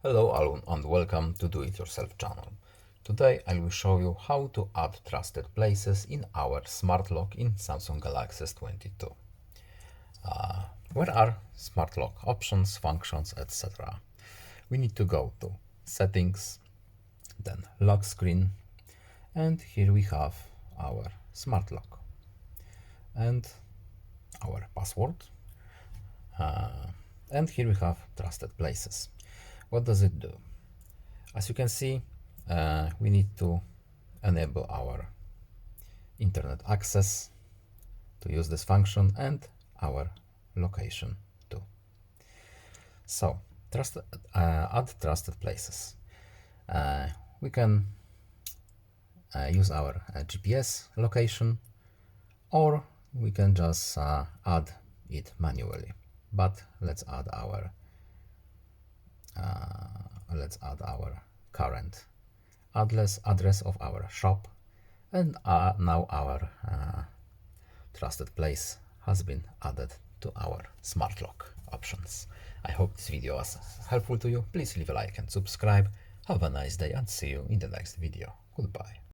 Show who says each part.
Speaker 1: Hello all and welcome to Do It Yourself channel. Today I will show you how to add trusted places in our smart lock in Samsung Galaxy S22. Where are smart lock options, functions, etc. We need to go to settings, then lock screen, and here we have our smart lock and our password. And here we have trusted places. What does it do? As you can see, we need to enable our internet access to use this function and our location too. So, add trusted places. We can use our GPS location, or we can just add it manually. But let's add our current address of our shop, and now our trusted place has been added to our smart lock options. I hope this video was helpful to you. Please leave a like and subscribe. Have a nice day and see you in the next video. Goodbye.